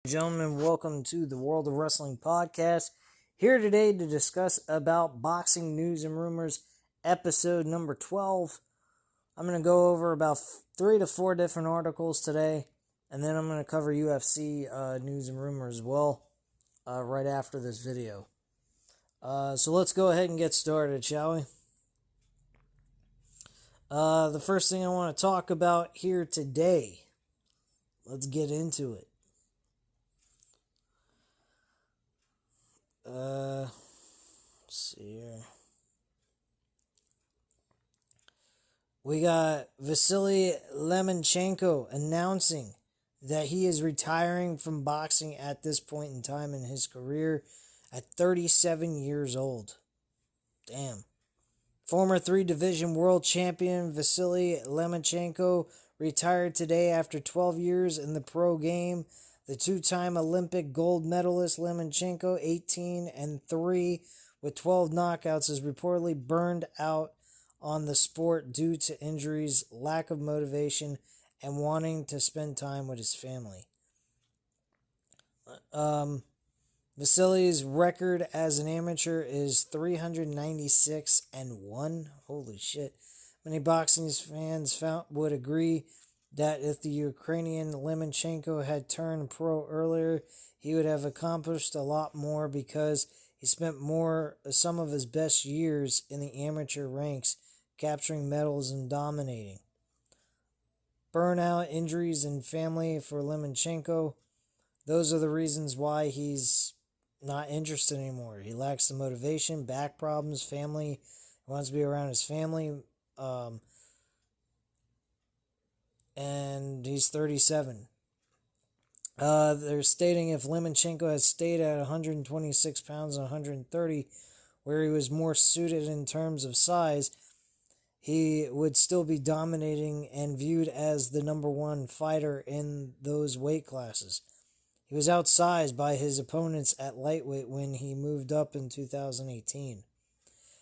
Gentlemen, welcome to the World of Wrestling podcast. Here today to discuss about boxing news and rumors, episode number 12. I'm going to go over about 3 to 4 different articles today, and then I'm going to cover UFC news and rumors as well right after this video. So let's go ahead and get started, shall we? The first thing I want to talk about here today, let's get into it. Let's see here. We got Vasiliy Lomachenko announcing that he is retiring from boxing at this point in time in his career at 37 years old. Damn. Former 3-division world champion Vasiliy Lomachenko retired today after 12 years in the pro game. The two-time Olympic gold medalist Lomachenko, 18-3 with 12 knockouts, is reportedly burned out on the sport due to injuries, lack of motivation, and wanting to spend time with his family. Vasiliy's record as an amateur is 396-1. Holy shit. Many boxing fans would agree that if the Ukrainian Lomachenko had turned pro earlier, he would have accomplished a lot more because he spent some of his best years in the amateur ranks, capturing medals and dominating. Burnout, injuries, and family for Lomachenko, those are the reasons why he's not interested anymore. He lacks the motivation, back problems, family, he wants to be around his family, and he's 37. They're stating if Lomachenko had stayed at 126 pounds and 130, where he was more suited in terms of size, he would still be dominating and viewed as the number one fighter in those weight classes. He was outsized by his opponents at lightweight when he moved up in 2018.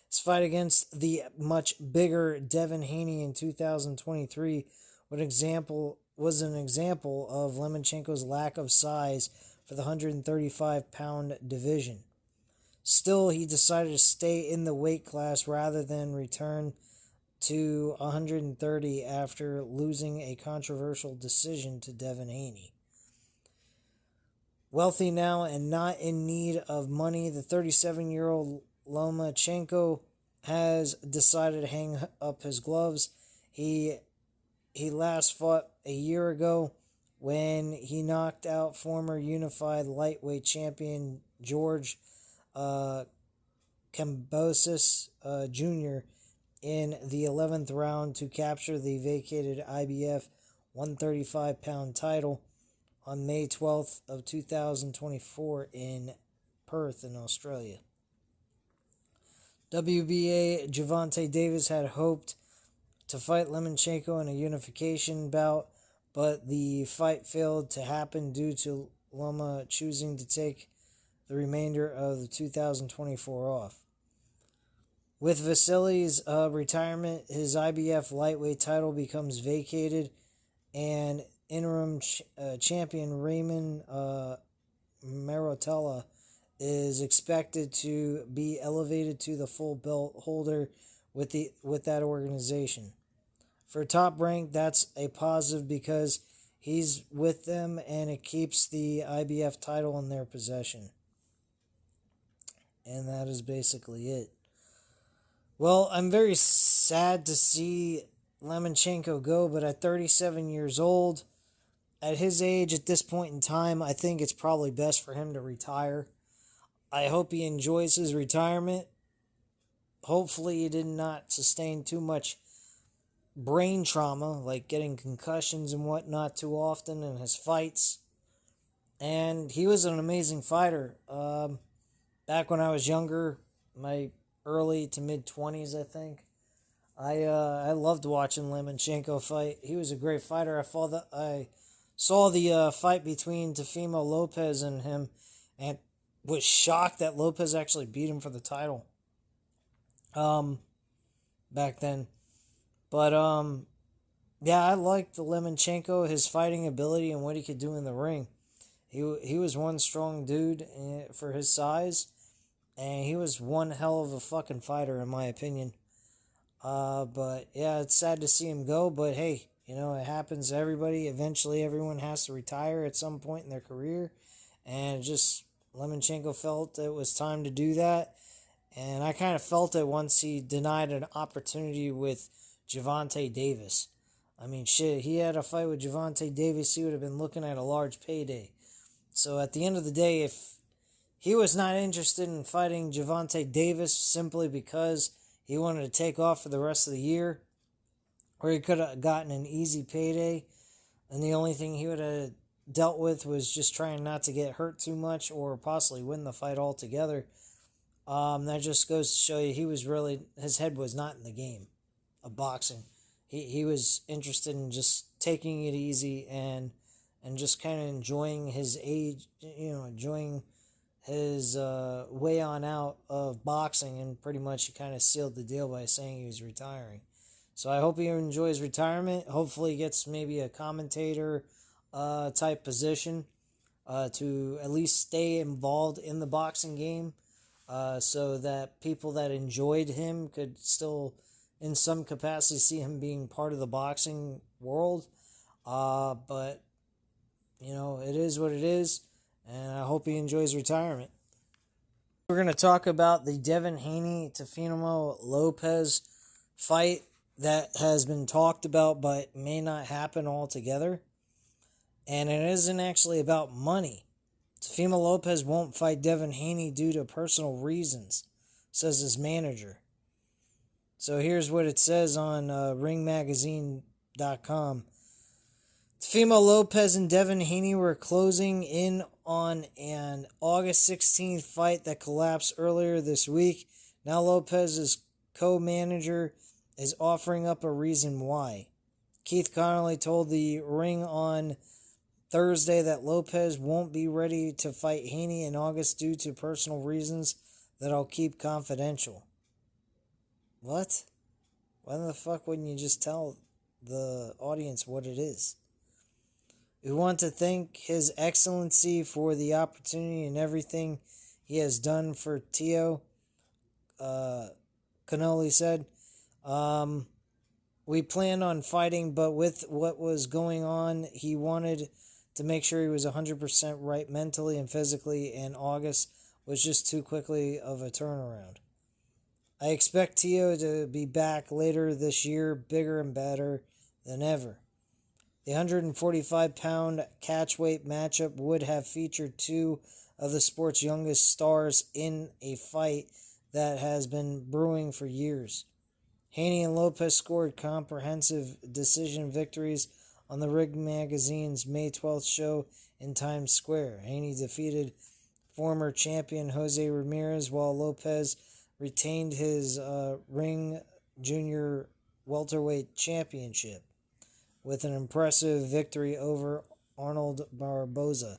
His fight against the much bigger Devin Haney in 2023 was an example of Lomachenko's lack of size for the 135-pound division. Still, he decided to stay in the weight class rather than return to 130 after losing a controversial decision to Devin Haney. Wealthy now and not in need of money, the 37-year-old Lomachenko has decided to hang up his gloves. He last fought a year ago when he knocked out former unified lightweight champion George Kambosos Jr. in the 11th round to capture the vacated IBF 135-pound title on May 12th of 2024 in Perth in Australia. WBA Gervonta Davis had hoped to fight Lomachenko in a unification bout, but the fight failed to happen due to Loma choosing to take the remainder of the 2024 off. With Vasiliy's retirement, his IBF lightweight title becomes vacated, and interim champion Raymond Marotella is expected to be elevated to the full belt holder with that organization. For Top Rank, that's a positive because he's with them and it keeps the IBF title in their possession. And that is basically it. Well, I'm very sad to see Lomachenko go, but at 37 years old, at his age, at this point in time, I think it's probably best for him to retire. I hope he enjoys his retirement. Hopefully he did not sustain too much brain trauma, like getting concussions and whatnot too often in his fights. And he was an amazing fighter. Back when I was younger, my early to mid-20s, I think, I loved watching Lomachenko fight. He was a great fighter. I saw the fight between Teofimo Lopez and him, and was shocked that Lopez actually beat him for the title. Back then. But yeah, I liked the Lomachenko, his fighting ability and what he could do in the ring. He was one strong dude for his size, and he was one hell of a fucking fighter in my opinion. But yeah, it's sad to see him go. But hey, it happens to everybody. Eventually, everyone has to retire at some point in their career, and just Lomachenko felt it was time to do that. And I kind of felt it once he denied an opportunity with Gervonta Davis. I mean, shit, he had a fight with Gervonta Davis, he would have been looking at a large payday. So at the end of the day, if he was not interested in fighting Gervonta Davis simply because he wanted to take off for the rest of the year, or he could have gotten an easy payday, and the only thing he would have dealt with was just trying not to get hurt too much or possibly win the fight altogether. That just goes to show you his head was not in the game of boxing. He was interested in just taking it easy and just kind of enjoying his age, enjoying his way on out of boxing, and pretty much he kind of sealed the deal by saying he was retiring. So I hope he enjoys retirement. Hopefully he gets maybe a commentator type position to at least stay involved in the boxing game. So that people that enjoyed him could still, in some capacity, see him being part of the boxing world. But, it is what it is, and I hope he enjoys retirement. We're going to talk about the Devin Haney-Teofimo Lopez fight that has been talked about but may not happen altogether. And it isn't actually about money. Teofimo Lopez won't fight Devin Haney due to personal reasons, says his manager. So here's what it says on ringmagazine.com. Teofimo Lopez and Devin Haney were closing in on an August 16th fight that collapsed earlier this week. Now Lopez's co-manager is offering up a reason why. Keith Connolly told the Ring on Thursday that Lopez won't be ready to fight Haney in August due to personal reasons that I'll keep confidential. What? Why the fuck wouldn't you just tell the audience what it is? We want to thank His Excellency for the opportunity and everything he has done for Tio, Cannoli said. We planned on fighting, but with what was going on, he wanted to make sure he was 100% right mentally and physically, and August was just too quickly of a turnaround. I expect Tio to be back later this year, bigger and better than ever. The 145-pound catchweight matchup would have featured two of the sport's youngest stars in a fight that has been brewing for years. Haney and Lopez scored comprehensive decision victories on the Ring Magazine's May 12th show in Times Square. Haney defeated former champion Jose Ramirez, while Lopez retained his Ring Junior Welterweight Championship with an impressive victory over Arnold Barboza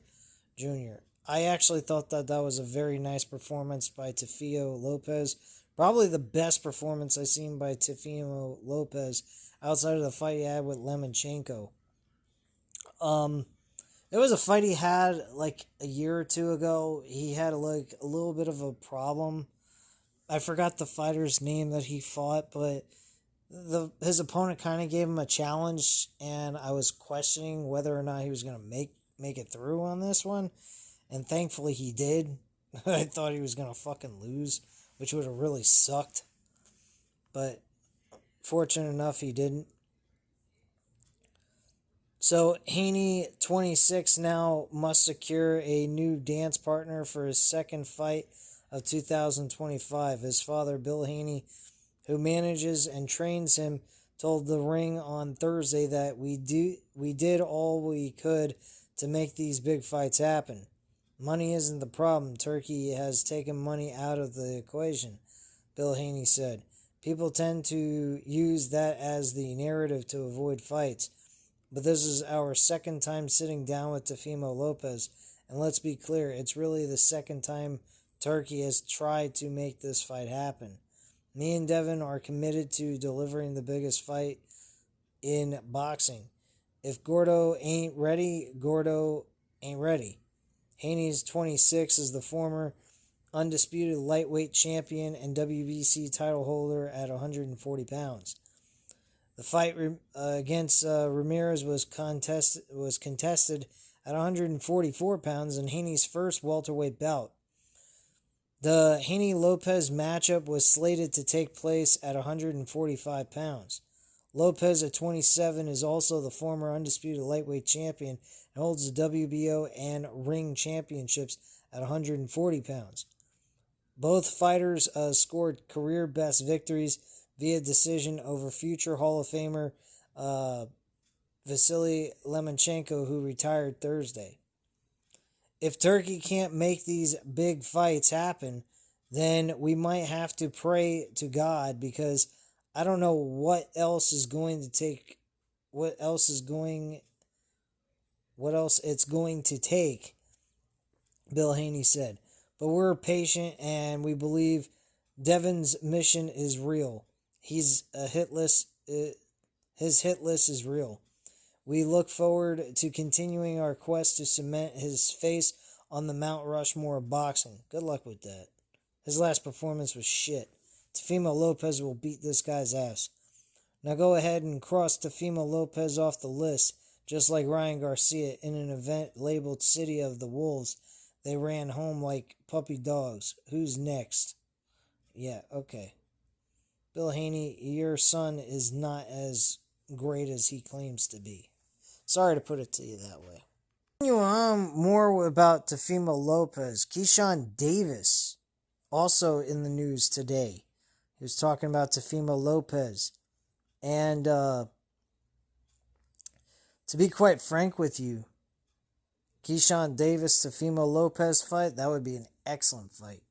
Jr. I actually thought that was a very nice performance by Teofimo Lopez. Probably the best performance I've seen by Teofimo Lopez outside of the fight he had with Lomachenko. There was a fight he had like a year or two ago. He had a little bit of a problem. I forgot the fighter's name that he fought, but his opponent kind of gave him a challenge, and I was questioning whether or not he was going to make it through on this one, and thankfully he did. I thought he was going to fucking lose, which would have really sucked, but fortunate enough he didn't. So Haney, 26 now, must secure a new dance partner for his second fight of 2025. His father, Bill Haney, who manages and trains him, told the Ring on Thursday that we did all we could to make these big fights happen. Money isn't the problem. Turkey has taken money out of the equation, Bill Haney said. People tend to use that as the narrative to avoid fights. But this is our second time sitting down with Teofimo Lopez, and let's be clear, it's really the second time Turkey has tried to make this fight happen. Me and Devin are committed to delivering the biggest fight in boxing. If Gordo ain't ready, Gordo ain't ready. Haney's 26 is the former undisputed lightweight champion and WBC title holder at 140 pounds. The fight against Ramirez was contested at 144 pounds in Haney's first welterweight bout. The Haney-Lopez matchup was slated to take place at 145 pounds. Lopez at 27 is also the former undisputed lightweight champion and holds the WBO and Ring championships at 140 pounds. Both fighters scored career-best victories via decision over future Hall of Famer Vasiliy Lomachenko, who retired Thursday. If Turkey can't make these big fights happen, then we might have to pray to God, because I don't know what else it's going to take, Bill Haney said. But we're patient and we believe Devin's mission is real. His hit list is real. We look forward to continuing our quest to cement his face on the Mount Rushmore of boxing. Good luck with that. His last performance was shit. Teofimo Lopez will beat this guy's ass. Now go ahead and cross Teofimo Lopez off the list, just like Ryan Garcia in an event labeled City of the Wolves. They ran home like puppy dogs. Who's next? Yeah, okay. Bill Haney, your son is not as great as he claims to be. Sorry to put it to you that way. More about Teofimo Lopez. Keyshawn Davis, also in the news today. He was talking about Teofimo Lopez. And to be quite frank with you, Keyshawn Davis, Teofimo Lopez fight, that would be an excellent fight.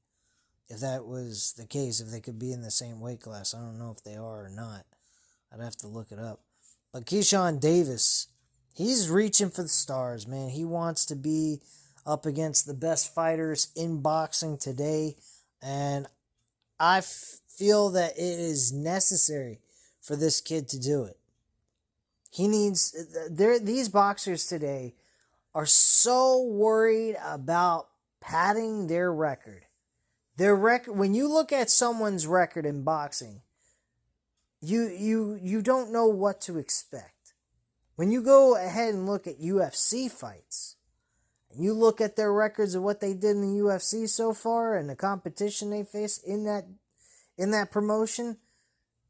If that was the case, if they could be in the same weight class. I don't know if they are or not. I'd have to look it up. But Keyshawn Davis, he's reaching for the stars, man. He wants to be up against the best fighters in boxing today. And I feel that it is necessary for this kid to do it. These boxers today are so worried about padding their record. When you look at someone's record in boxing, you don't know what to expect. When you go ahead and look at UFC fights, and you look at their records of what they did in the UFC so far and the competition they face in that promotion,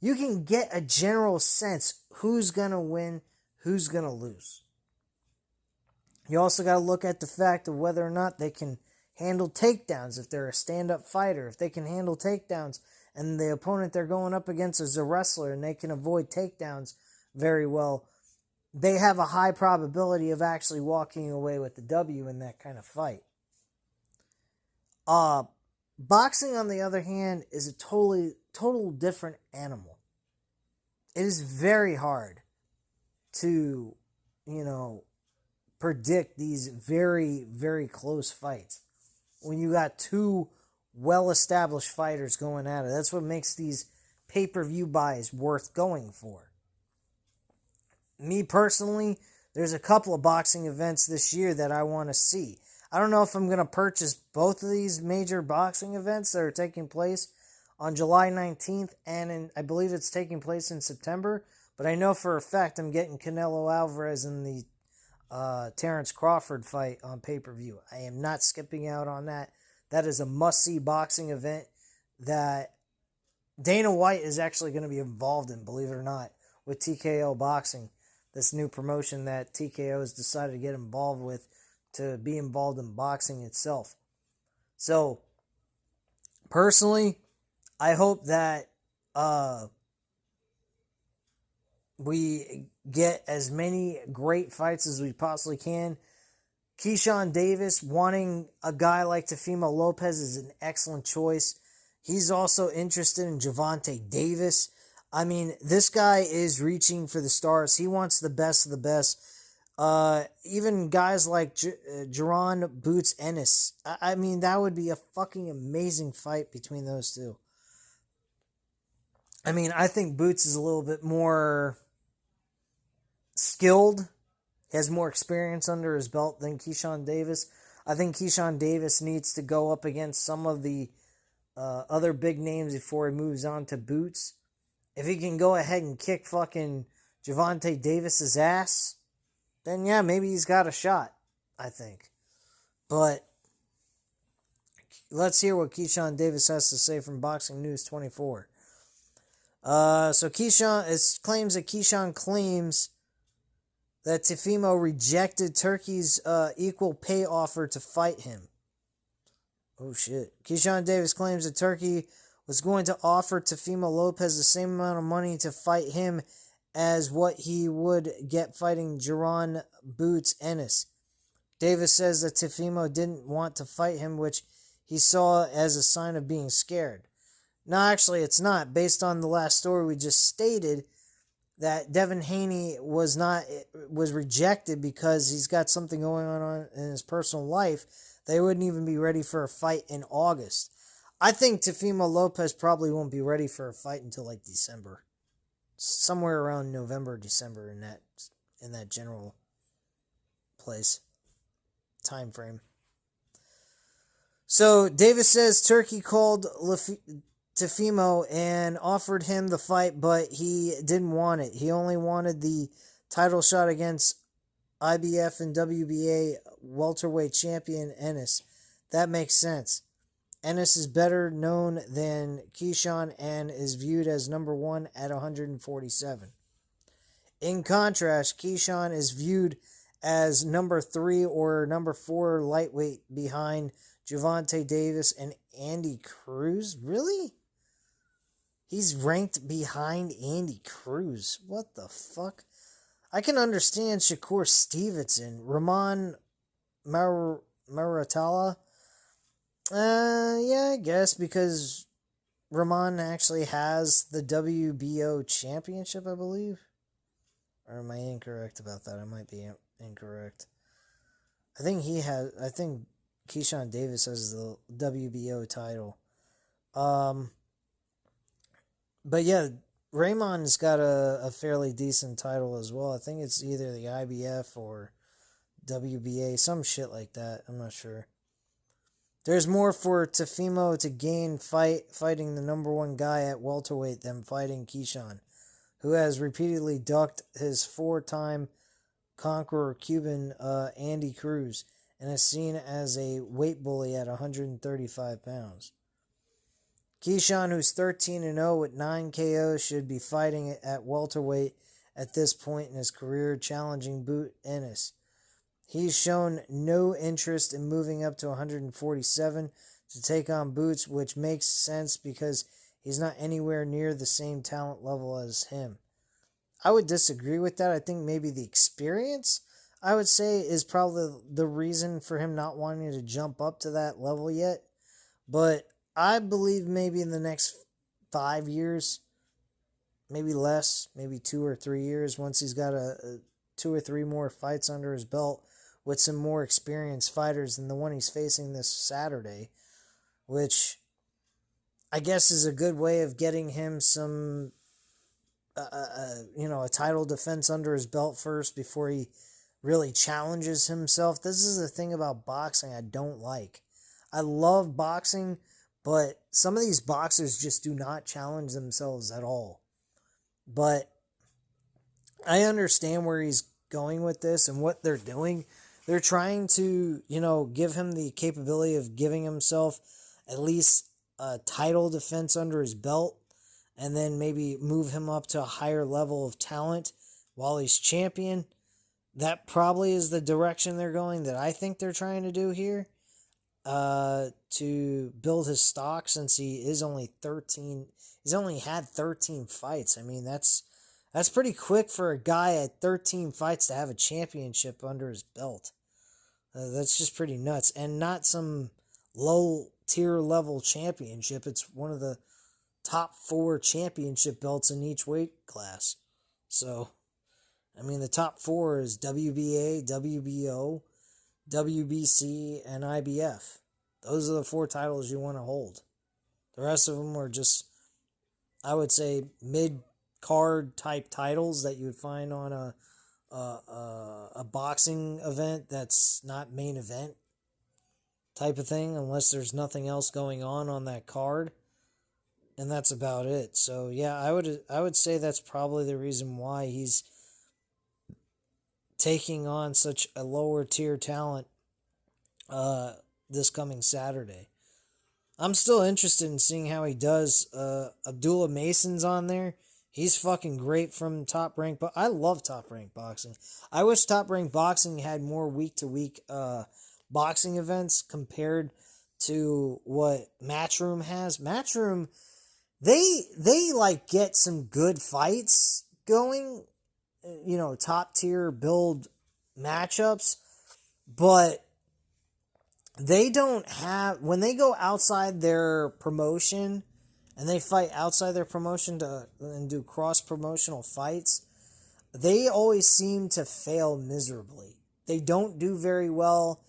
you can get a general sense who's going to win, who's going to lose. You also got to look at the fact of whether or not they can handle takedowns. If they're a stand-up fighter, if they can handle takedowns and the opponent they're going up against is a wrestler and they can avoid takedowns very well, they have a high probability of actually walking away with the W in that kind of fight. Boxing, on the other hand, is a total different animal. It is very hard to, predict these very, very close fights when you got two well-established fighters going at it. That's what makes these pay-per-view buys worth going for. Me personally, there's a couple of boxing events this year that I want to see. I don't know if I'm going to purchase both of these major boxing events that are taking place on July 19th, and I believe it's taking place in September, but I know for a fact I'm getting Canelo Alvarez in the Terrence Crawford fight on pay-per-view. I am not skipping out on that. That is a must-see boxing event that Dana White is actually going to be involved in, believe it or not, with TKO Boxing, this new promotion that TKO has decided to get involved with to be involved in boxing itself. So, personally, I hope that we get as many great fights as we possibly can. Keyshawn Davis, wanting a guy like Teofimo Lopez is an excellent choice. He's also interested in Gervonta Davis. I mean, this guy is reaching for the stars. He wants the best of the best. Even guys like Jaron Boots Ennis. I mean, that would be a fucking amazing fight between those two. I mean, I think Boots is a little bit more skilled, has more experience under his belt than Keyshawn Davis. I think Keyshawn Davis needs to go up against some of the other big names before he moves on to Boots. If he can go ahead and kick fucking Gervonta Davis's ass, then yeah, maybe he's got a shot, I think. But let's hear what Keyshawn Davis has to say from Boxing News 24. So Keyshawn claims that Teofimo rejected Turkey's equal pay offer to fight him. Oh shit. Keyshawn Davis claims that Turkey was going to offer Teofimo Lopez the same amount of money to fight him as what he would get fighting Jaron Boots Ennis. Davis says that Teofimo didn't want to fight him, which he saw as a sign of being scared. No, actually, it's not. Based on the last story we just stated, that Devin Haney was rejected because he's got something going on in his personal life. They wouldn't even be ready for a fight in August. I think Teofimo Lopez probably won't be ready for a fight until like December. Somewhere around November, December in that general place. Time frame. So Davis says Turkey called Teofimo and offered him the fight, but he didn't want it. He only wanted the title shot against IBF and WBA welterweight champion Ennis. That makes sense. Ennis is better known than Keyshawn and is viewed as number 1 at 147. In contrast, Keyshawn is viewed as number 3 or number 4 lightweight behind Gervonta Davis and Andy Cruz. Really? He's ranked behind Andy Cruz. What the fuck? I can understand Shakur Stevenson. Ramon Maratala. Yeah, I guess, because Ramon actually has the WBO championship, I believe. Or am I incorrect about that? I might be incorrect. I think Keyshawn Davis has the WBO title. But yeah, Raymond's got a fairly decent title as well. I think it's either the IBF or WBA, some shit like that. I'm not sure. There's more for Teofimo to gain fighting the number 1 guy at welterweight than fighting Keyshawn, who has repeatedly ducked his 4-time conqueror Cuban Andy Cruz and is seen as a weight bully at 135 pounds. Keyshawn, who's 13-0 with 9 KOs, should be fighting at welterweight at this point in his career, challenging Boot Ennis. He's shown no interest in moving up to 147 to take on Boots, which makes sense because he's not anywhere near the same talent level as him. I would disagree with that. I think maybe the experience, I would say, is probably the reason for him not wanting to jump up to that level yet. But I believe maybe in the next 5 years, maybe less, maybe 2 or 3 years, once he's got 2 or 3 more fights under his belt with some more experienced fighters than the one he's facing this Saturday, which I guess is a good way of getting him some, a title defense under his belt first before he really challenges himself. This is the thing about boxing I don't like. I love boxing, but some of these boxers just do not challenge themselves at all. But I understand where he's going with this and what they're doing. They're trying to, give him the capability of giving himself at least a title defense under his belt and then maybe move him up to a higher level of talent while he's champion. That probably is the direction they're going that I think they're trying to do here. To build his stock, since he is only 13. He's only had 13 fights. I mean, that's pretty quick for a guy at 13 fights to have a championship under his belt. That's just pretty nuts. And not some low-tier level championship. It's one of the top 4 championship belts in each weight class. So, I mean, the top 4 is WBA, WBO, WBC, and IBF. Those are the 4 titles you want to hold. The rest of them are just, I would say, mid-card type titles that you would find on a boxing event that's not main event. type of thing, unless there's nothing else going on that card. And that's about it. So yeah, I would say that's probably the reason why he's taking on such a lower tier talent this coming Saturday. I'm still interested in seeing how he does. Abdullah Mason's on there. He's fucking great from Top Rank, but I love Top Rank Boxing. I wish Top Rank Boxing had more week to week boxing events compared to what Matchroom has. Matchroom, they like get some good fights going, top tier build matchups, but they don't have, when they go outside their promotion and they fight outside their promotion and do cross promotional fights, they always seem to fail miserably. They don't do very well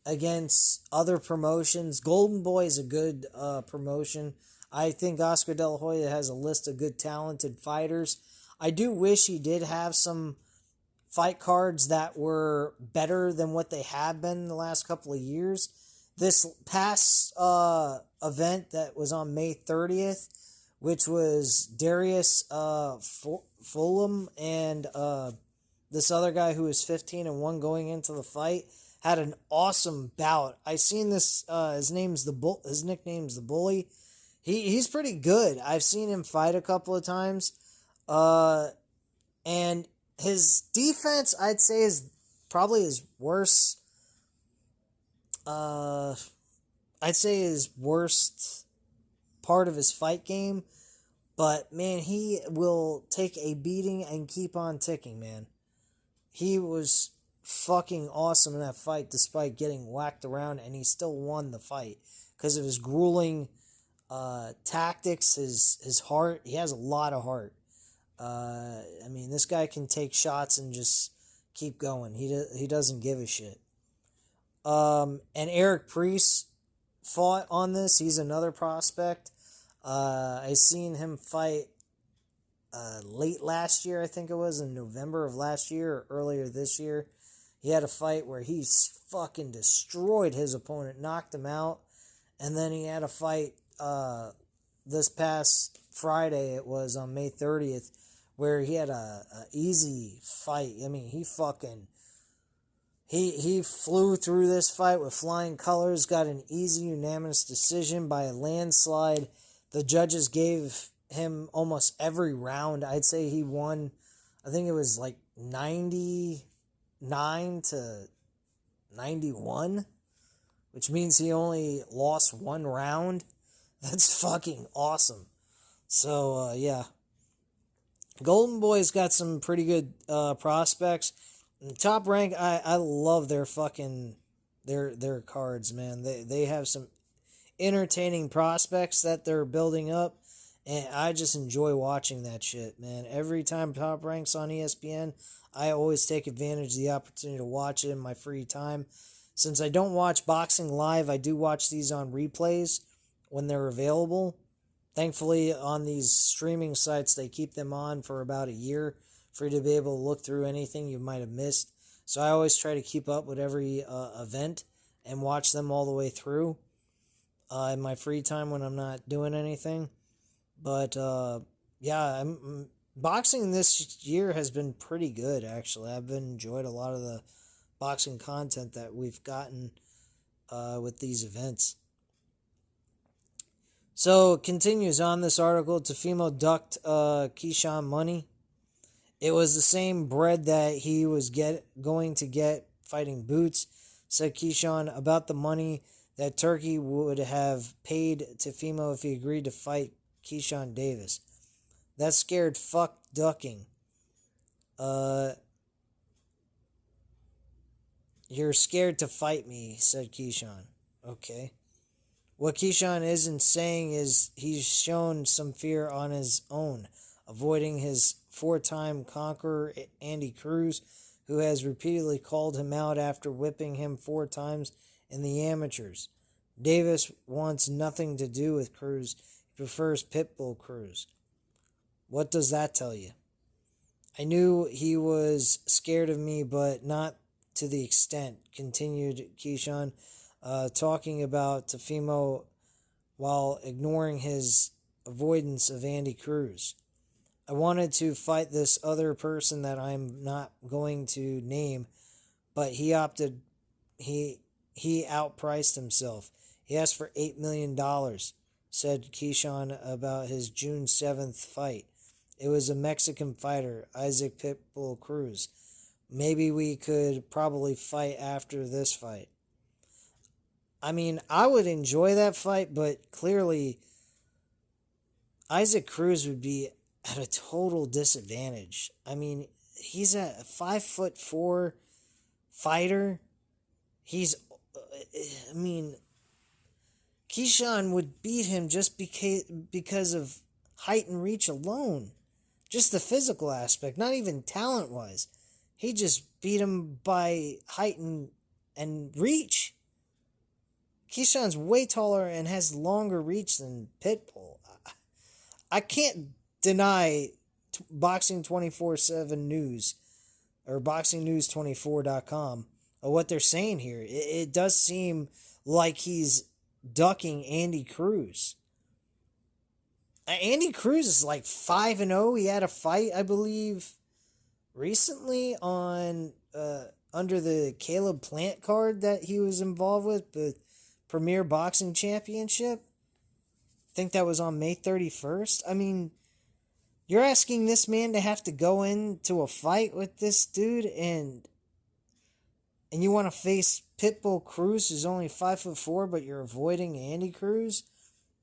against other promotions. Golden Boy is a good promotion. I think Oscar De La Hoya has a list of good talented fighters. I do wish he did have some fight cards that were better than what they have been in the last couple of years. This past event that was on May 30th, which was Darius Fulham and this other guy who was 15-1 going into the fight, had an awesome bout. I seen this. His nickname's the Bully. He's pretty good. I've seen him fight a couple of times, and his defense, I'd say, is probably his worst. I'd say his worst part of his fight game. But, man, he will take a beating and keep on ticking, man. He was fucking awesome in that fight despite getting whacked around, and he still won the fight because of his grueling tactics, his heart. He has a lot of heart. This guy can take shots and just keep going. He doesn't give a shit. And Eric Priest fought on this. He's another prospect. I seen him fight late last year, I think it was, in November of last year or earlier this year. He had a fight where he fucking destroyed his opponent, knocked him out, and then he had a fight this past Friday, it was on May 30th, where he had a easy fight. I mean, he flew through this fight with flying colors, got an easy unanimous decision by a landslide. The judges gave him almost every round. I'd say he won, I think it was like 99 to 91, which means he only lost one round. That's fucking awesome. So, yeah. Golden Boy's got some pretty good prospects. Top Rank, I love their fucking their cards, man. They have some entertaining prospects that they're building up, and I just enjoy watching that shit, man. Every time Top Rank's on ESPN, I always take advantage of the opportunity to watch it in my free time. Since I don't watch boxing live, I do watch these on replays when they're available. Thankfully, on these streaming sites, they keep them on for about a year for you to be able to look through anything you might have missed. So I always try to keep up with every event and watch them all the way through in my free time when I'm not doing anything. But, boxing this year has been pretty good, actually. I've enjoyed a lot of the boxing content that we've gotten with these events. So it continues on this article. Teofimo ducked Keyshawn money. It was the same bread that he was going to get fighting Boots, said Keyshawn about the money that Turkey would have paid Teofimo if he agreed to fight Keyshawn Davis. That scared fuck ducking. You're scared to fight me, said Keyshawn. Okay. What Keyshawn isn't saying is he's shown some fear on his own, avoiding his four-time conqueror Andy Cruz, who has repeatedly called him out after whipping him 4 times in the amateurs. Davis wants nothing to do with Cruz. He prefers Pitbull Cruz. What does that tell you? I knew he was scared of me, but not to the extent, continued Keyshawn. talking about Teofimo while ignoring his avoidance of Andy Cruz. I wanted to fight this other person that I'm not going to name, but he opted. He outpriced himself. He asked for $8 million, said Keyshawn about his June 7th fight. It was a Mexican fighter, Isaac Pitbull Cruz. Maybe we could probably fight after this fight. I mean, I would enjoy that fight, but clearly Isaac Cruz would be at a total disadvantage. I mean, he's a 5'4" fighter. Keyshawn would beat him just because of height and reach alone. Just the physical aspect, not even talent-wise. He just beat him by height and reach. Keyshawn's way taller and has longer reach than Pitbull. I can't deny Boxing 24/7 News or BoxingNews24.com of what they're saying here. It does seem like he's ducking Andy Cruz. Andy Cruz is like 5-0. He had a fight, I believe, recently on under the Caleb Plant card that he was involved with, the Premier Boxing Championship. I think that was on May 31st. I mean, you're asking this man to have to go into a fight with this dude, and you want to face Pitbull Cruz, who's only 5'4", but you're avoiding Andy Cruz,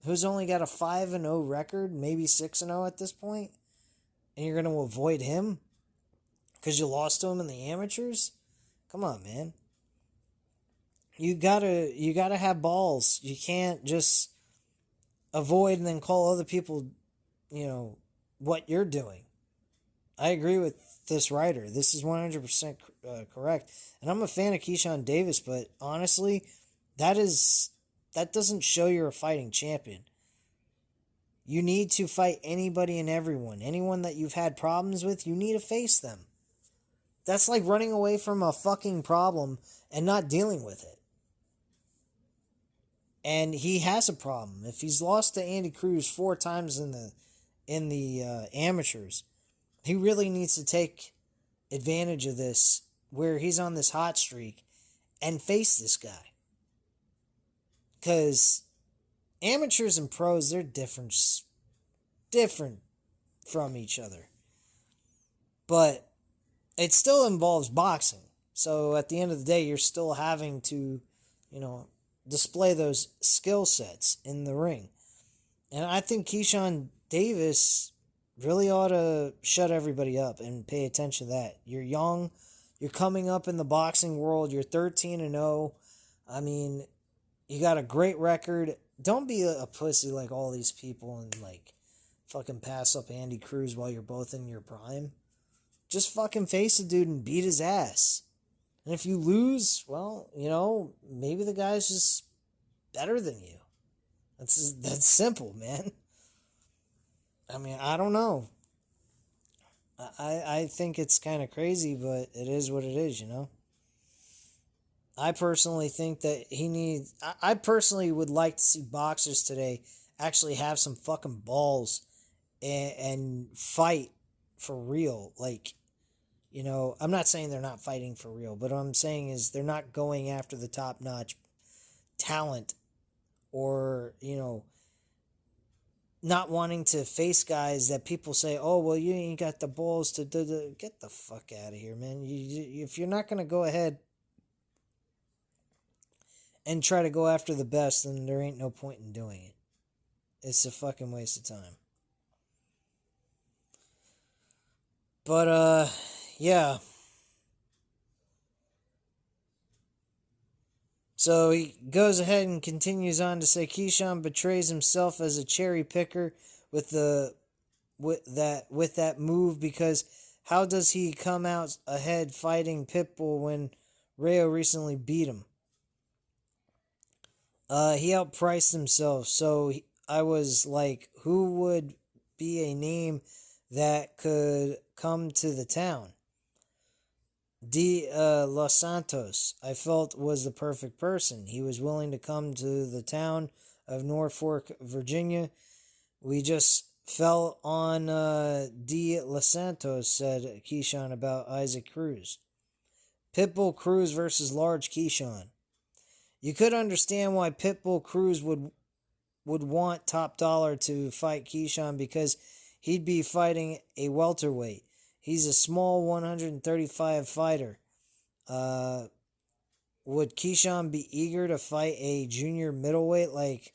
who's only got a 5-0 record, maybe 6-0 at this point, and you're going to avoid him because you lost to him in the amateurs? Come on, man. You gotta have balls. You can't just avoid and then call other people, what you're doing. I agree with this writer. This is 100% correct. And I'm a fan of Keyshawn Davis, but honestly, that doesn't show you're a fighting champion. You need to fight anybody and everyone. Anyone that you've had problems with, you need to face them. That's like running away from a fucking problem and not dealing with it. And he has a problem. If he's lost to Andy Cruz 4 times in the amateurs, he really needs to take advantage of this, where he's on this hot streak, and face this guy. Because amateurs and pros, they're different from each other. But it still involves boxing. So at the end of the day, you're still having to, display those skill sets in the ring. And I think Keyshawn Davis really ought to shut everybody up and pay attention to that. You're young. You're coming up in the boxing world. You're 13-0. I mean, you got a great record. Don't be a pussy like all these people and, fucking pass up Andy Cruz while you're both in your prime. Just fucking face the dude and beat his ass. And if you lose, well, maybe the guy's just better than you. That's simple, man. I mean, I don't know. I think it's kind of crazy, but it is what it is, I personally think that I personally would like to see boxers today actually have some fucking balls and fight for real. I'm not saying they're not fighting for real, but what I'm saying is they're not going after the top-notch talent or, not wanting to face guys that people say, oh, well, you ain't got the balls to do. Get the fuck out of here, man. If you're not going to go ahead and try to go after the best, then there ain't no point in doing it. It's a fucking waste of time. But, yeah. So he goes ahead and continues on to say Keyshawn betrays himself as a cherry picker with that move, because how does he come out ahead fighting Pitbull when Rayo recently beat him? He outpriced himself, so I was like, who would be a name that could come to the town? Los Santos, I felt, was the perfect person. He was willing to come to the town of Norfolk, Virginia. We just fell on Los Santos, said Keyshawn about Isaac Cruz. Pitbull Cruz versus Large Keyshawn. You could understand why Pitbull Cruz would want top dollar to fight Keyshawn because he'd be fighting a welterweight. He's a small 135 fighter. Would Keyshawn be eager to fight a junior middleweight like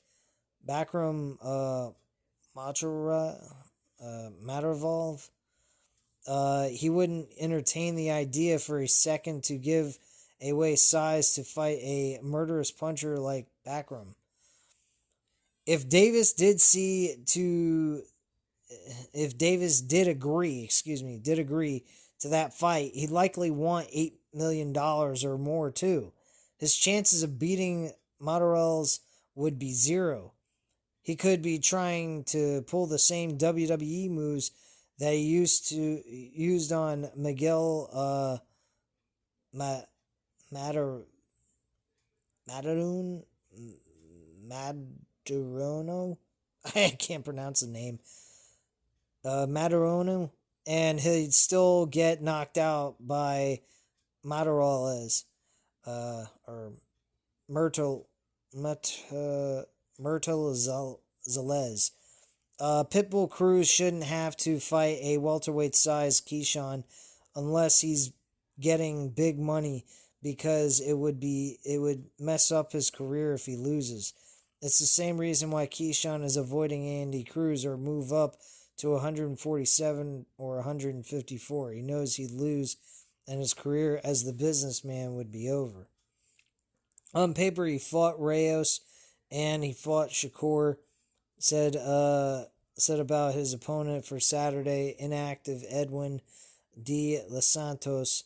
Bakram Matarvalv? He wouldn't entertain the idea for a second to give away size to fight a murderous puncher like Bakram. If Davis did agree to that fight, he'd likely want $8 million or more too. His chances of beating Matarvalv would be zero. He could be trying to pull the same WWE moves that he used on Miguel Madurono. I can't pronounce the name. Madurono, and he'd still get knocked out by Matarvalv, or Myrtle Zalez. Pitbull Cruz shouldn't have to fight a welterweight size Keyshawn unless he's getting big money, because it would mess up his career if he loses. It's the same reason why Keyshawn is avoiding Andy Cruz or move up to 147 or 154. He knows he'd lose and his career as the businessman would be over. On paper, he fought Reyes and he fought Shakur. Said about his opponent for Saturday, inactive Edwin Los Santos.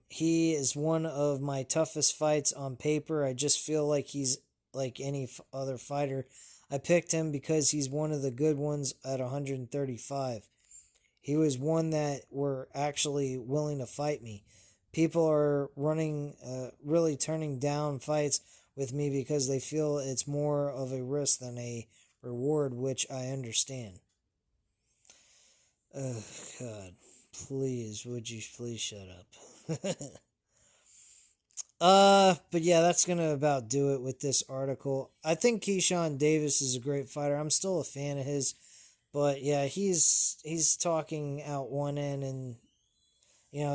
He is one of my toughest fights on paper. I just feel like he's like any other fighter. I picked him because he's one of the good ones at 135. He was one that were actually willing to fight me. People are really turning down fights with me because they feel it's more of a risk than a reward, which I understand. Oh, God. Please, would you please shut up? But yeah, that's gonna about do it with this article. I think Keyshawn Davis is a great fighter. I'm still a fan of his, but yeah, he's talking out one end and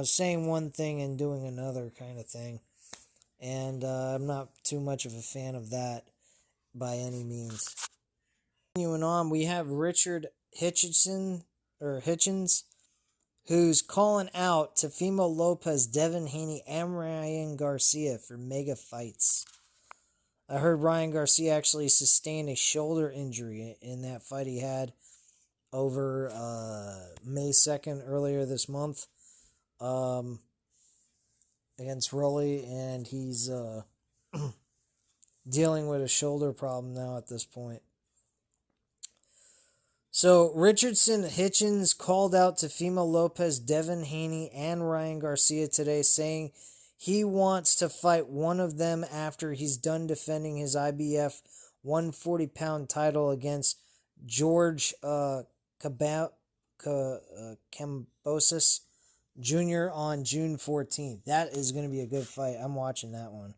saying one thing and doing another kind of thing, and I'm not too much of a fan of that by any means. Continuing on, we have Richard Hitchens, who's calling out Teofimo Lopez, Devin Haney, and Ryan Garcia for mega fights. I heard Ryan Garcia actually sustained a shoulder injury in that fight he had over May 2nd earlier this month against Rolly, and he's dealing with a shoulder problem now at this point. So, Richardson Hitchens called out Teofimo Lopez, Devin Haney, and Ryan Garcia today, saying he wants to fight one of them after he's done defending his IBF 140-pound title against George Kambosos Jr. on June 14th. That is going to be a good fight. I'm watching that one.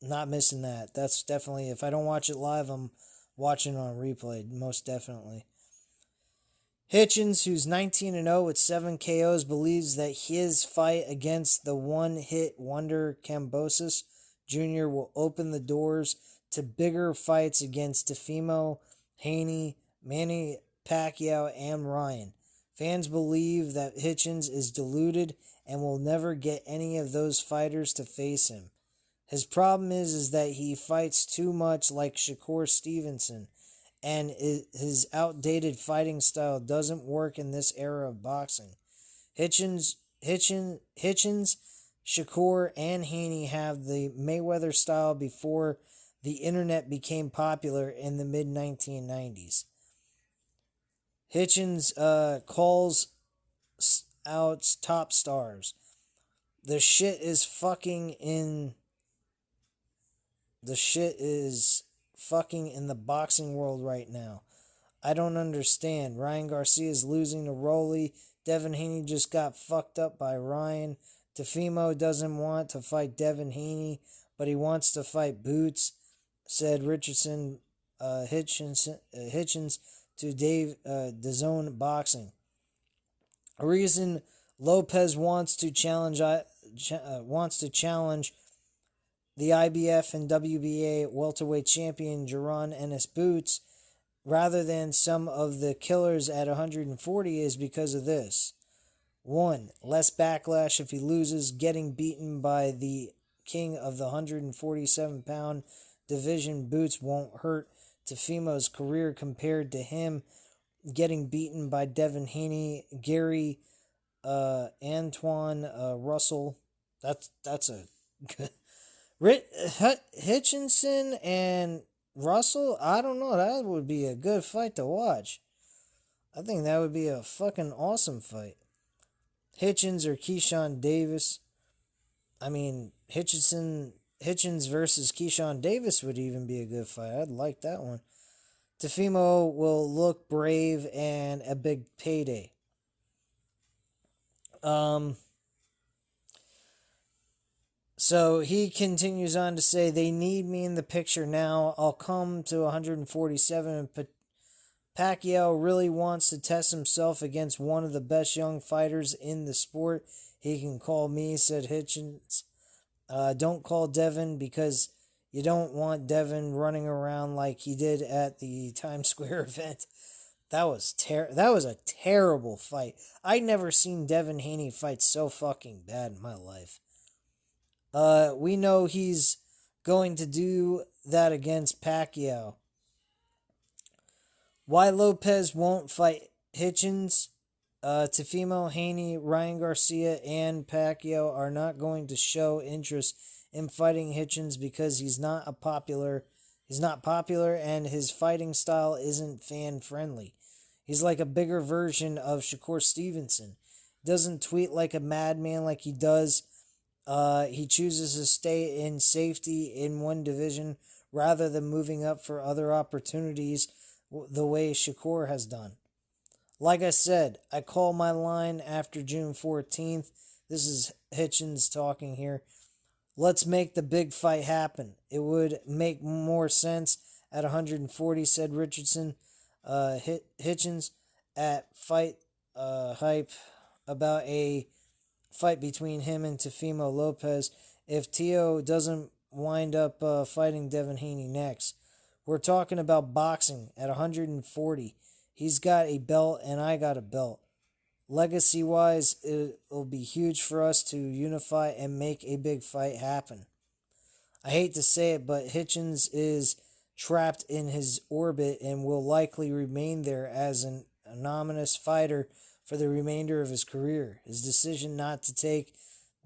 Not missing that. That's definitely, if I don't watch it live, I'm watching on replay, most definitely. Hitchens, who's 19-0 with 7 KOs, believes that his fight against the one-hit wonder Kambosos Jr. will open the doors to bigger fights against Teofimo, Haney, Manny Pacquiao, and Ryan. Fans believe that Hitchens is deluded and will never get any of those fighters to face him. His problem is that he fights too much like Shakur Stevenson, and his outdated fighting style doesn't work in this era of boxing. Hitchens, Shakur, and Haney have the Mayweather style before the internet became popular in the mid-1990s. Hitchens calls out top stars. The shit is fucking in the boxing world right now. I don't understand. Ryan Garcia is losing to Rolly. Devin Haney just got fucked up by Ryan. Tefimo doesn't want to fight Devin Haney, but he wants to fight Boots, said Richardson Hitchens to Dave DAZN Boxing. A reason Lopez wants to challenge the IBF and WBA welterweight champion Jaron Ennis Boots rather than some of the killers at 140 is because of this. 1. Less backlash if he loses. Getting beaten by the king of the 147-pound division, Boots won't hurt Tefimo's career compared to him getting beaten by Devin Haney, Gary, Antoine Russell. That's a good... Hitchinson and Russell, I don't know. That would be a good fight to watch. I think that would be a fucking awesome fight. Hitchens or Keyshawn Davis. I mean, Hitchens versus Keyshawn Davis would even be a good fight. I'd like that one. Tefimo will look brave and a big payday. So he continues on to say, they need me in the picture now. I'll come to 147. And Pacquiao really wants to test himself against one of the best young fighters in the sport. He can call me, said Hitchens. Don't call Devin because you don't want Devin running around like he did at the Times Square event. That was a terrible fight. I'd never seen Devin Haney fight so fucking bad in my life. We know he's going to do that against Pacquiao. Why Lopez won't fight Hitchens? Tefimo, Haney, Ryan Garcia, and Pacquiao are not going to show interest in fighting Hitchens because he's not popular, and his fighting style isn't fan friendly. He's like a bigger version of Shakur Stevenson. He doesn't tweet like a madman like he does. He chooses to stay in safety in one division rather than moving up for other opportunities the way Shakur has done. Like I said, I call my line after June 14th. This is Hitchens talking here. Let's make the big fight happen. It would make more sense at 140, said Richardson. Hitchens at Fight Hype about a fight between him and Tefimo Lopez if Tio doesn't wind up fighting Devin Haney next. We're talking about boxing at 140. He's got a belt and I got a belt. Legacy-wise, it'll be huge for us to unify and make a big fight happen. I hate to say it, but Hitchens is trapped in his orbit and will likely remain there as an anonymous fighter for the remainder of his career. His decision not to take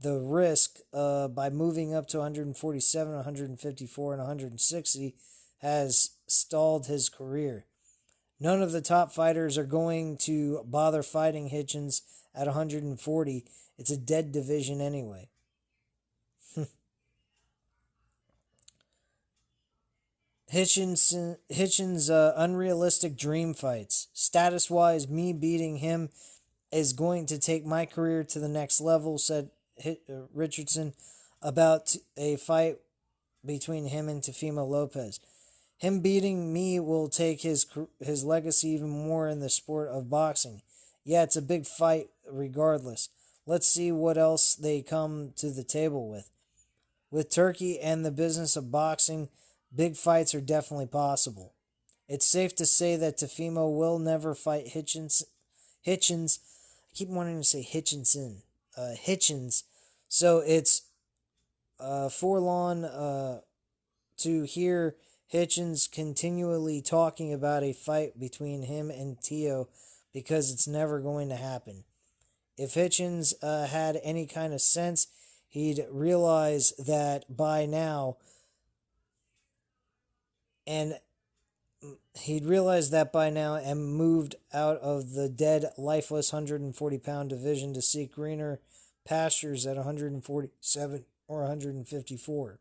the risk by moving up to 147, 154, and 160 has stalled his career. None of the top fighters are going to bother fighting Hitchens at 140. It's a dead division anyway. Hitchens' unrealistic dream fights. Status-wise, me beating him is going to take my career to the next level, said Richardson about a fight between him and Tefimo Lopez. Him beating me will take his legacy even more in the sport of boxing. Yeah, it's a big fight regardless. Let's see what else they come to the table with. With Turkey and the business of boxing, big fights are definitely possible. It's safe to say that Tefimo will never fight Hitchens. I keep wanting to say Hitchinson. Hitchens. So it's forlorn to hear Hitchens continually talking about a fight between him and Tio because it's never going to happen. If Hitchens had any kind of sense, he'd realize that by now, and He'd realized that by now and moved out of the dead, lifeless 140-pound division to seek greener pastures at 147 or 154.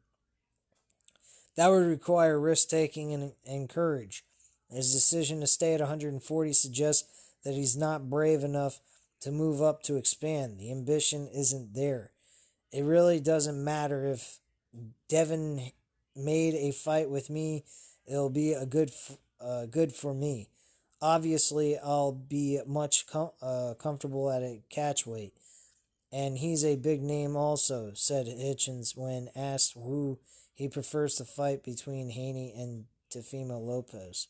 That would require risk-taking and courage. His decision to stay at 140 suggests that he's not brave enough to move up to expand. The ambition isn't there. It really doesn't matter if Devin made a fight with me. It'll be a good for me. Obviously, I'll be much comfortable at a catch weight. And he's a big name also, said Hitchens when asked who he prefers to fight between Haney and Teofimo Lopez.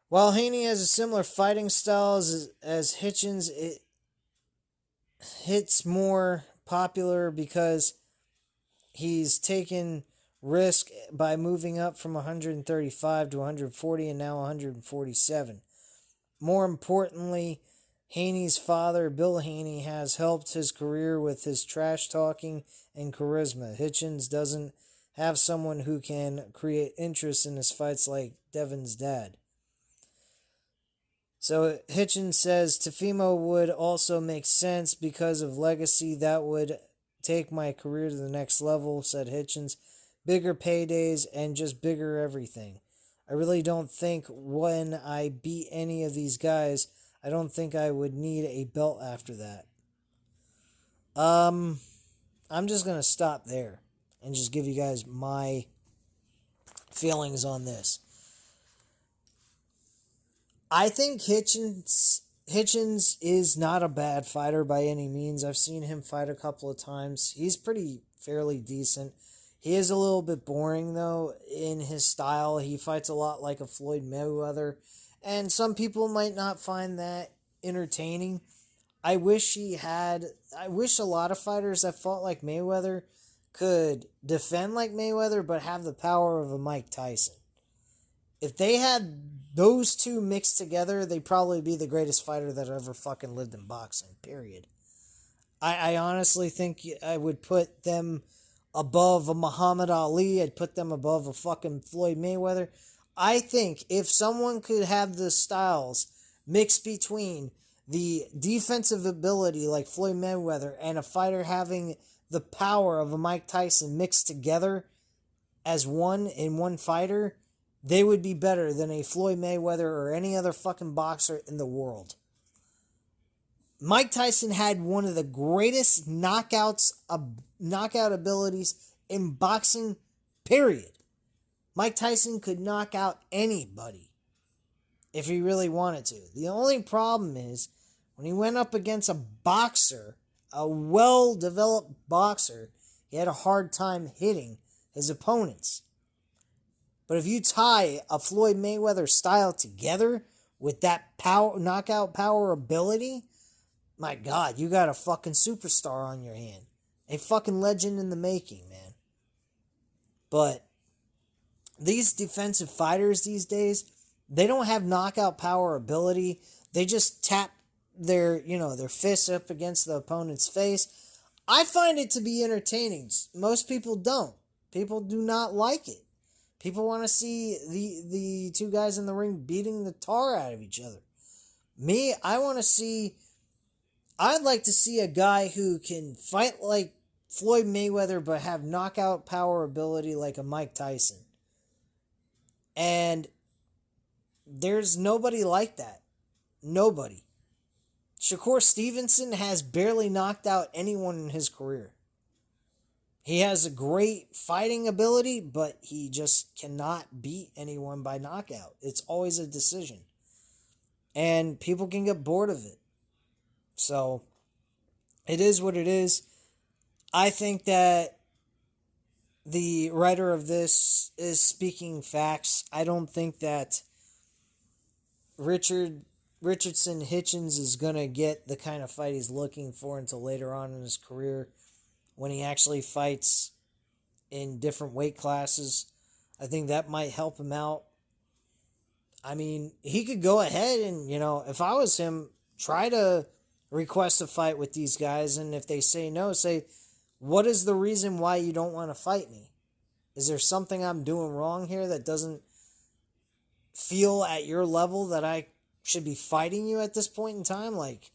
While Haney has a similar fighting style as Hitchens, it hits more popular because he's taken risk by moving up from 135 to 140 and now 147. More importantly, Haney's father, Bill Haney, has helped his career with his trash talking and charisma. Hitchens doesn't have someone who can create interest in his fights like Devin's dad. So Hitchens says Teofimo would also make sense because of legacy. That would take my career to the next level, said Hitchens. Bigger paydays and just bigger everything. I really don't think when I beat any of these guys, I don't think I would need a belt after that. I'm just going to stop there and just give you guys my feelings on this. I think Hitchens is not a bad fighter by any means. I've seen him fight a couple of times. He's fairly decent. He is a little bit boring, though, in his style. He fights a lot like a Floyd Mayweather, and some people might not find that entertaining. I wish a lot of fighters that fought like Mayweather could defend like Mayweather, but have the power of a Mike Tyson. If they had those two mixed together, they'd probably be the greatest fighter that ever fucking lived in boxing, period. I honestly think I would put them above a Muhammad Ali. I'd put them above a fucking Floyd Mayweather. I think if someone could have the styles mixed between the defensive ability like Floyd Mayweather and a fighter having the power of a Mike Tyson mixed together as one in one fighter, they would be better than a Floyd Mayweather or any other fucking boxer in the world. Mike Tyson had one of the greatest knockout abilities in boxing, period. Mike Tyson could knock out anybody if he really wanted to. The only problem is when he went up against a boxer, a well-developed boxer, he had a hard time hitting his opponents. But if you tie a Floyd Mayweather style together with that knockout power ability, my God, you got a fucking superstar on your hand. A fucking legend in the making, man. But these defensive fighters these days, they don't have knockout power ability. They just tap their fists up against the opponent's face. I find it to be entertaining. Most people don't. People do not like it. People want to see the two guys in the ring beating the tar out of each other. Me, I'd like to see a guy who can fight like Floyd Mayweather but have knockout power ability like a Mike Tyson. And there's nobody like that. Nobody. Shakur Stevenson has barely knocked out anyone in his career. He has a great fighting ability, but he just cannot beat anyone by knockout. It's always a decision. And people can get bored of it. So, it is what it is. I think that the writer of this is speaking facts. I don't think that Richardson Hitchens is going to get the kind of fight he's looking for until later on in his career when he actually fights in different weight classes. I think that might help him out. I mean, he could go ahead and, if I was him, try to request a fight with these guys, and if they say no, say, what is the reason why you don't want to fight me? Is there something I'm doing wrong here that doesn't feel at your level that I should be fighting you at this point in time? Like,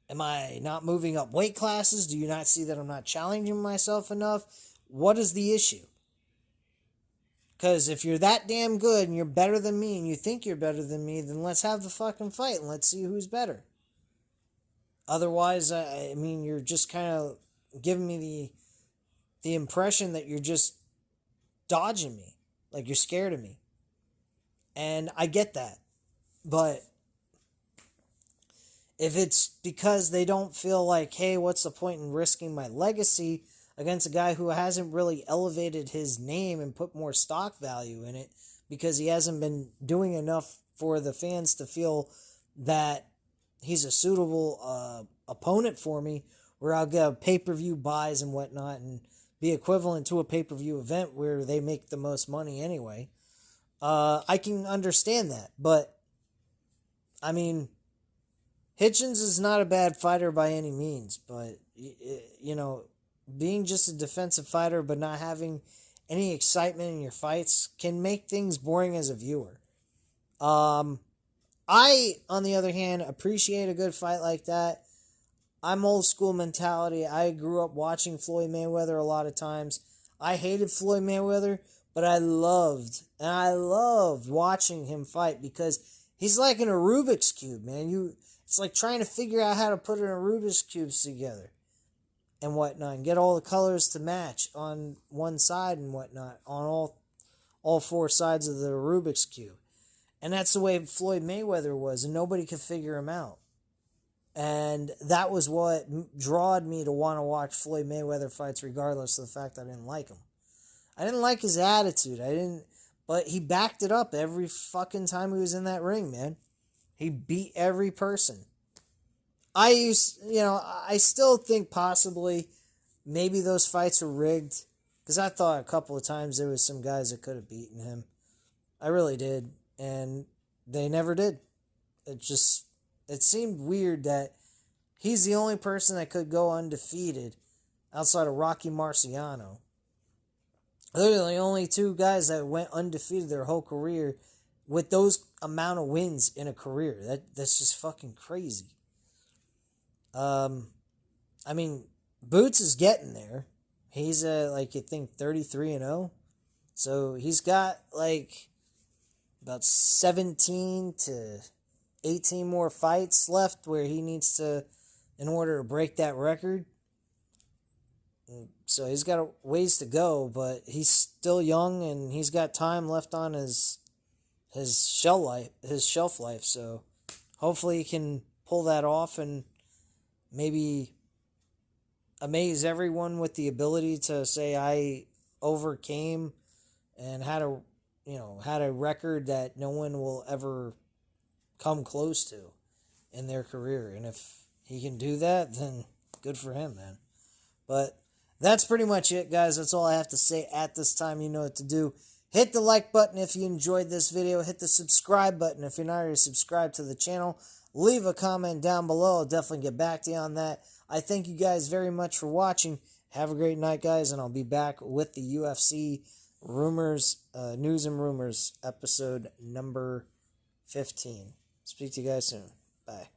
am I not moving up weight classes? Do you not see that I'm not challenging myself enough? What is the issue? Because if you're that damn good and you're better than me and you think you're better than me, then let's have the fucking fight and let's see who's better. Otherwise, I mean, you're just kind of giving me the impression that you're just dodging me. Like you're scared of me. And I get that. But if it's because they don't feel like, hey, what's the point in risking my legacy against a guy who hasn't really elevated his name and put more stock value in it because he hasn't been doing enough for the fans to feel that he's a suitable opponent for me, where I'll get pay-per-view buys and whatnot and be equivalent to a pay-per-view event where they make the most money anyway. I can understand that, but I mean, Hitchens is not a bad fighter by any means, but you know, being just a defensive fighter but not having any excitement in your fights can make things boring as a viewer. I, on the other hand, appreciate a good fight like that. I'm old school mentality. I grew up watching Floyd Mayweather a lot of times. I hated Floyd Mayweather, but I loved watching him fight because he's like in a Rubik's Cube, man. It's like trying to figure out how to put a Rubik's Cubes together and whatnot, and get all the colors to match on one side and whatnot, on all four sides of the Rubik's Cube. And that's the way Floyd Mayweather was, and nobody could figure him out. And that was what drawed me to want to watch Floyd Mayweather fights, regardless of the fact I didn't like him. I didn't like his attitude. But he backed it up every fucking time he was in that ring, man. He beat every person. I still think possibly maybe those fights were rigged, because I thought a couple of times there was some guys that could have beaten him. I really did, and they never did. It seemed weird that he's the only person that could go undefeated outside of Rocky Marciano. They're the only two guys that went undefeated their whole career with those amount of wins in a career. That's just fucking crazy. I mean, Boots is getting there. He's I think 33-0. So he's got about 17 to 18 more fights left where he needs to, in order to break that record. So he's got a ways to go, but he's still young and he's got time left on his shelf life. So hopefully he can pull that off and maybe amaze everyone with the ability to say I overcame and had a record that no one will ever come close to in their career. And if he can do that, then good for him, man. But that's pretty much it, guys. That's all I have to say at this time. You know what to do. Hit the like button if you enjoyed this video. Hit the subscribe button if you're not already subscribed to the channel. Leave a comment down below. I'll definitely get back to you on that. I thank you guys very much for watching. Have a great night, guys, and I'll be back with the UFC rumors, news and rumors, episode number 15. Speak to you guys soon. Bye.